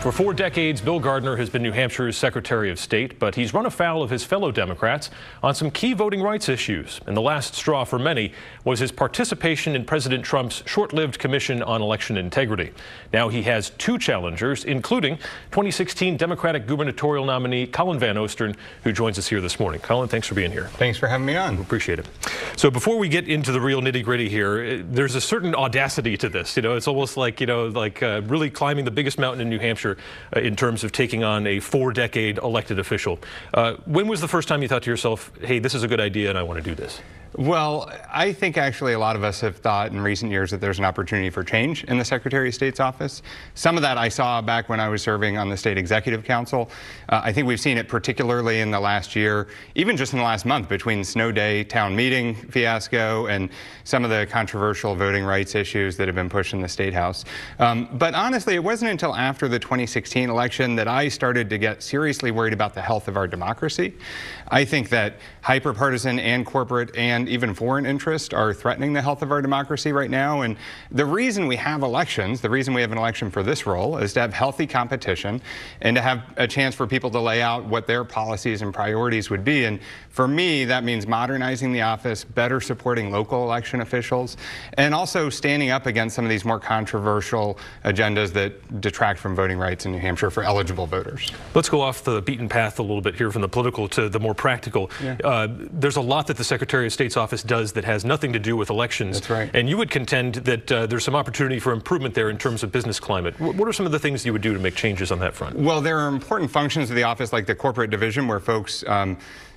For 4 decades, Bill Gardner has been New Hampshire's Secretary of State, but he's run afoul of his fellow Democrats on some key voting rights issues. And the last straw for many was his participation in President Trump's short-lived Commission on Election Integrity. Now he has 2 challengers, including 2016 Democratic gubernatorial nominee Colin Van Ostern, who joins us here this morning. Colin, thanks for being here. Thanks for having me on. Appreciate it. So before we get into the real nitty-gritty here, there's a certain audacity to this. You know, it's almost like, really climbing the biggest mountain in New Hampshire in terms of taking on a 4-decade elected official. When was the first time you thought to yourself, hey, this is a good idea and I want to do this? Well, I think actually a lot of us have thought in recent years that there's an opportunity for change in the Secretary of State's office. Some of that I saw back when I was serving on the State Executive Council. I think we've seen it particularly in the last year, even just in the last month, between Snow Day town meeting fiasco and some of the controversial voting rights issues that have been pushed in the State House. But honestly, it wasn't until after the 2016 election that I started to get seriously worried about the health of our democracy. I think that hyperpartisan and corporate and even foreign interests are threatening the health of our democracy right now. And the reason we have elections, the reason we have an election for this role, is to have healthy competition and to have a chance for people to lay out what their policies and priorities would be. And for me, that means modernizing the office, better supporting local election officials, and also standing up against some of these more controversial agendas that detract from voting rights in New Hampshire for eligible voters. Let's go off the beaten path a little bit here from the political to the more practical. Yeah. There's a lot that the Secretary of State's office does that has nothing to do with elections. That's right. And you would contend that there's some opportunity for improvement there in terms of business climate. What are some of the things you would do to make changes on that front? Well, there are important functions of the office like the corporate division where folks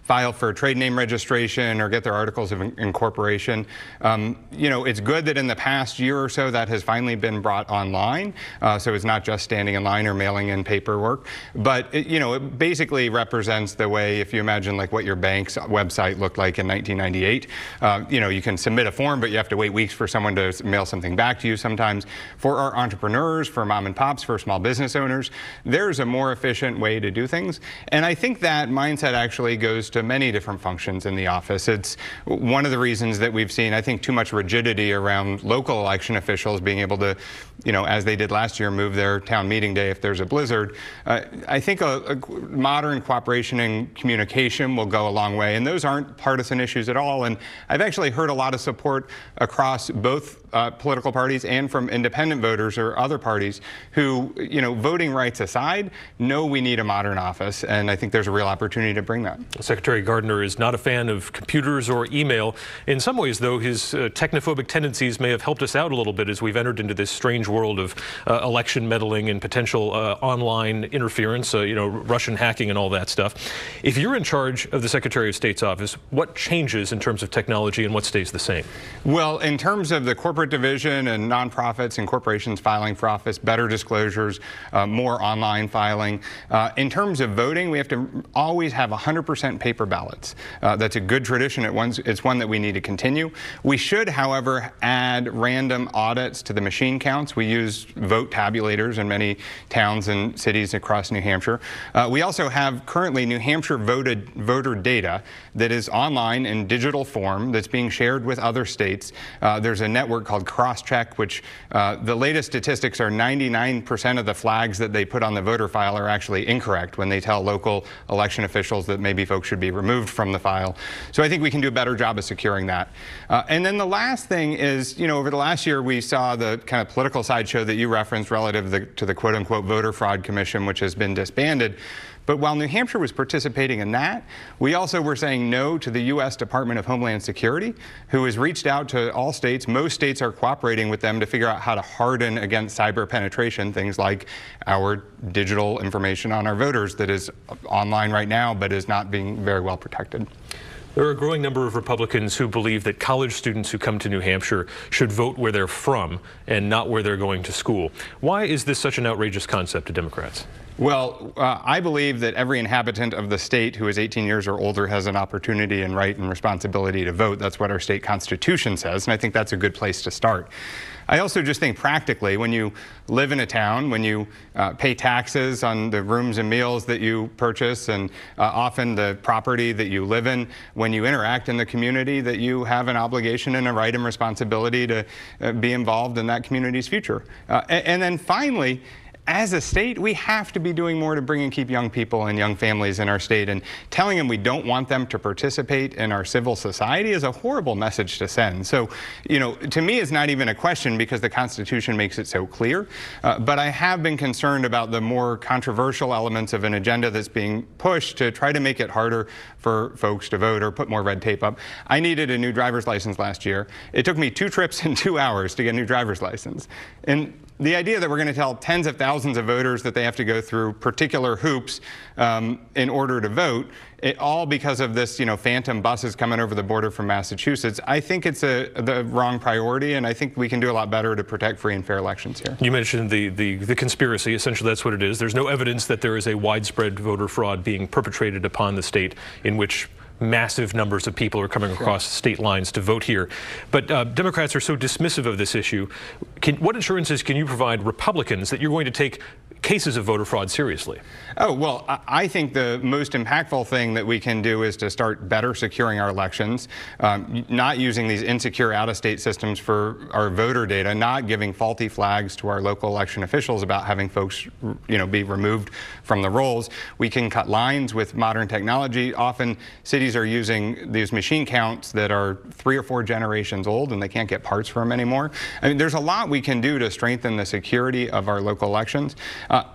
file for trade name registration or get their articles of incorporation. You know, it's good that in the past year or so that has finally been brought online. So it's not just standing in line or mailing in paperwork. But, it basically represents the way, if you imagine like what your bank's website looked like in 1998. You can submit a form, but you have to wait weeks for someone to mail something back to you sometimes. For our entrepreneurs, for mom and pops, for small business owners, there's a more efficient way to do things. And I think that mindset actually goes to many different functions in the office. It's one of the reasons that we've seen, I think, too much rigidity around local election officials being able to, as they did last year, move their town meeting day if there's a blizzard. I think a modern cooperation and communication will go a long way, and those aren't partisan issues at all. And I've actually heard a lot of support across both political parties and from independent voters or other parties who, voting rights aside, know we need a modern office, and I think there's a real opportunity to bring that. Secretary Gardner is not a fan of computers or email. In some ways, though, his technophobic tendencies may have helped us out a little bit as we've entered into this strange world of election meddling and potential online interference, Russian hacking and all that stuff. If you're in charge of the Secretary of State's office, what changes in terms of technology and what stays the same? Well, in terms of the corporate division and nonprofits and corporations filing for office, better disclosures, more online filing. In terms of voting, we have to always have 100% paper ballots. That's a good tradition. It's one that we need to continue. We should, however, add random audits to the machine counts. We use vote tabulators in many towns and cities across New Hampshire. We also have currently New Hampshire voter data that is online in digital form that's being shared with other states. There's a network called Crosscheck, which the latest statistics are 99% of the flags that they put on the voter file are actually incorrect when they tell local election officials that maybe folks should be removed from the file. So I think we can do a better job of securing that. And then the last thing is, over the last year we saw the kind of political sideshow that you referenced relative to the quote-unquote voter fraud commission, which has been disbanded. But while New Hampshire was participating in that, we also were saying no to the U.S. Department of Homeland Security, who has reached out to all states. Most states are cooperating with them to figure out how to harden against cyber penetration, things like our digital information on our voters that is online right now but is not being very well protected. There are a growing number of Republicans who believe that college students who come to New Hampshire should vote where they're from and not where they're going to school. Why is this such an outrageous concept to Democrats? Well, I believe that every inhabitant of the state who is 18 years or older has an opportunity and right and responsibility to vote. That's what our state constitution says, and I think that's a good place to start. I also just think practically, when you live in a town, when you pay taxes on the rooms and meals that you purchase and often the property that you live in, when you interact in the community, that you have an obligation and a right and responsibility to be involved in that community's future. And then finally, as a state, we have to be doing more to bring and keep young people and young families in our state, and telling them we don't want them to participate in our civil society is a horrible message to send. So, to me, it's not even a question because the Constitution makes it so clear, but I have been concerned about the more controversial elements of an agenda that's being pushed to try to make it harder for folks to vote or put more red tape up. I needed a new driver's license last year. It took me 2 trips in 2 hours to get a new driver's license. And the idea that we're going to tell tens of thousands of voters that they have to go through particular hoops in order to vote, all because of this, phantom buses coming over the border from Massachusetts, I think it's the wrong priority, and I think we can do a lot better to protect free and fair elections here. You mentioned the conspiracy. Essentially, that's what it is. There's no evidence that there is a widespread voter fraud being perpetrated upon the state in which massive numbers of people are coming across state lines to vote here. But Democrats are so dismissive of this issue. What assurances can you provide Republicans that you're going to take cases of voter fraud seriously? Oh, well, I think the most impactful thing that we can do is to start better securing our elections, not using these insecure out-of-state systems for our voter data, not giving faulty flags to our local election officials about having folks, be removed from the rolls. We can cut lines with modern technology. Often cities are using these machine counts that are 3 or 4 generations old and they can't get parts for them anymore. I mean, there's a lot we can do to strengthen the security of our local elections.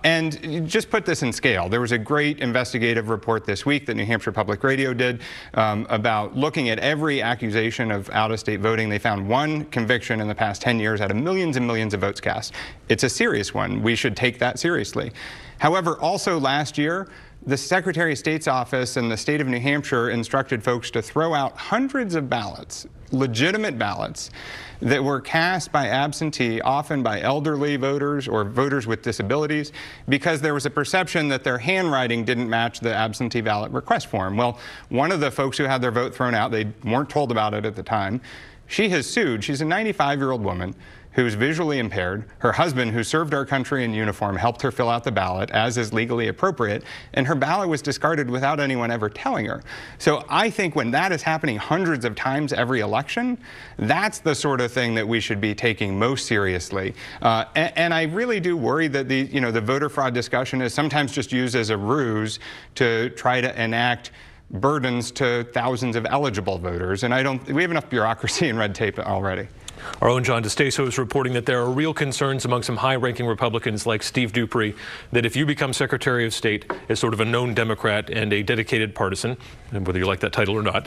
And just put this in scale. There was a great investigative report this week that New Hampshire Public Radio did about looking at every accusation of out-of-state voting. They found 1 conviction in the past 10 years out of millions and millions of votes cast. It's a serious one. We should take that seriously. However, also last year, the Secretary of State's office and the state of New Hampshire instructed folks to throw out hundreds of ballots, legitimate ballots, that were cast by absentee, often by elderly voters or voters with disabilities, because there was a perception that their handwriting didn't match the absentee ballot request form. Well, one of the folks who had their vote thrown out, they weren't told about it at the time, she has sued. She's a 95-year-old woman who's visually impaired. Her husband, who served our country in uniform, helped her fill out the ballot, as is legally appropriate, and her ballot was discarded without anyone ever telling her. So I think when that is happening hundreds of times every election, that's the sort of thing that we should be taking most seriously. And I really do worry that the voter fraud discussion is sometimes just used as a ruse to try to enact burdens to thousands of eligible voters. And we have enough bureaucracy and red tape already. Our own John DeStaso is reporting that there are real concerns among some high-ranking Republicans like Steve Dupree that if you become Secretary of State as sort of a known Democrat and a dedicated partisan, and whether you like that title or not,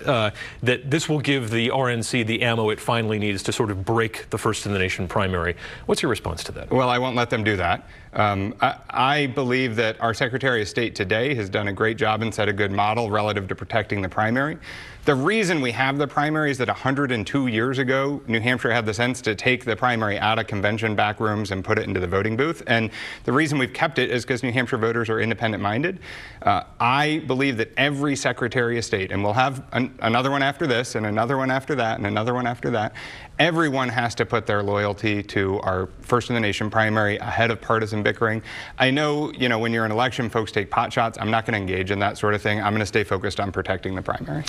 that this will give the RNC the ammo it finally needs to sort of break the first-in-the-nation primary. What's your response to that? Well, I won't let them do that. I believe that our Secretary of State today has done a great job and set a good model relative to protecting the primary. The reason we have the primary is that 102 years ago, New Hampshire had the sense to take the primary out of convention back rooms and put it into the voting booth. And the reason we've kept it is because New Hampshire voters are independent-minded. I believe that every Secretary of State, and we'll have another one after this, and another one after that, and another one after that, everyone has to put their loyalty to our first-in-the-nation primary ahead of partisan bickering. I know, when you're in election, folks take pot shots. I'm not going to engage in that sort of thing. I'm going to stay focused on protecting the primary.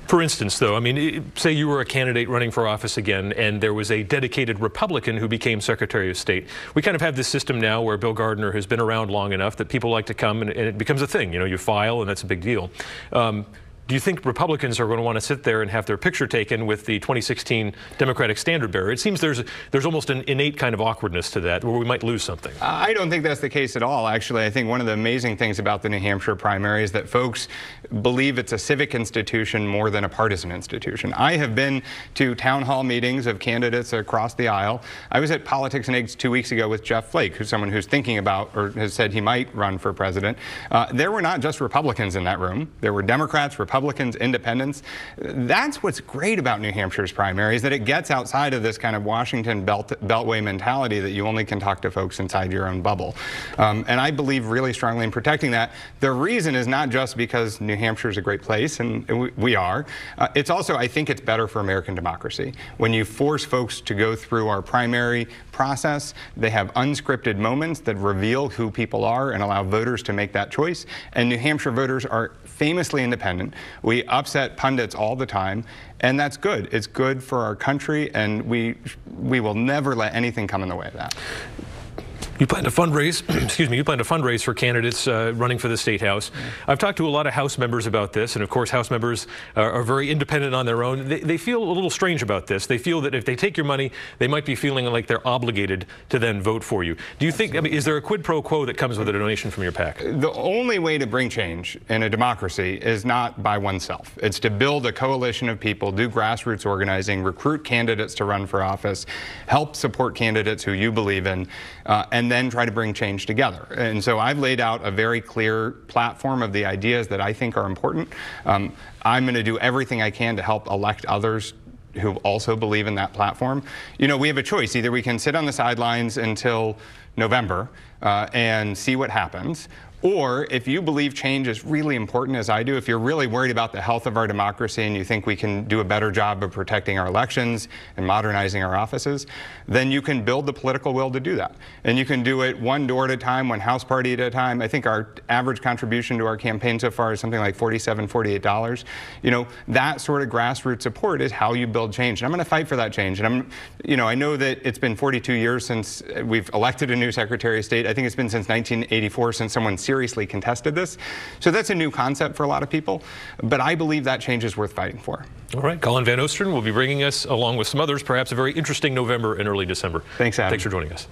For instance, though, I mean, say you were a candidate running for office again and there was a dedicated Republican who became Secretary of State. We kind of have this system now where Bill Gardner has been around long enough that people like to come and it becomes a thing. You file and that's a big deal. Do you think Republicans are going to want to sit there and have their picture taken with the 2016 Democratic standard bearer? It seems there's almost an innate kind of awkwardness to that where we might lose something. I don't think that's the case at all, actually. I think one of the amazing things about the New Hampshire primary is that folks believe it's a civic institution more than a partisan institution. I have been to town hall meetings of candidates across the aisle. I was at Politics and Eggs 2 weeks ago with Jeff Flake, who's someone who's thinking about or has said he might run for president. There were not just Republicans in that room. There were Democrats, Republicans, independents. That's what's great about New Hampshire's primary, is that it gets outside of this kind of Washington beltway mentality that you only can talk to folks inside your own bubble. And I believe really strongly in protecting that. The reason is not just because New Hampshire is a great place, and we are. It's also, I think it's better for American democracy. When you force folks to go through our primary process, they have unscripted moments that reveal who people are and allow voters to make that choice. And New Hampshire voters are famously independent. We upset pundits all the time, and that's good. It's good for our country, and we will never let anything come in the way of that. You plan to fundraise, excuse me, you plan to fundraise for candidates running for the State House. Yeah. I've talked to a lot of House members about this, and of course House members are very independent on their own. They feel a little strange about this. They feel that if they take your money, they might be feeling like they're obligated to then vote for you. Do you think, I mean, is there a quid pro quo that comes with a donation from your PAC? The only way to bring change in a democracy is not by oneself. It's to build a coalition of people, do grassroots organizing, recruit candidates to run for office, help support candidates who you believe in, and then try to bring change together. And so I've laid out a very clear platform of the ideas that I think are important. I'm going to do everything I can to help elect others who also believe in that platform. You know, we have a choice. Either we can sit on the sidelines until November and see what happens, or if you believe change is really important, as I do, if you're really worried about the health of our democracy and you think we can do a better job of protecting our elections and modernizing our offices, then you can build the political will to do that. And you can do it one door at a time, one house party at a time. I think our average contribution to our campaign so far is something like $47, $48. You know, that sort of grassroots support is how you build change. And I'm going to fight for that change. And I know that it's been 42 years since we've elected a new Secretary of State. I think it's been since 1984 since someone seriously contested this. So that's a new concept for a lot of people, but I believe that change is worth fighting for. All right, Colin Van Oosteren will be bringing us, along with some others, perhaps a very interesting November and early December. Thanks, Adam. Thanks for joining us.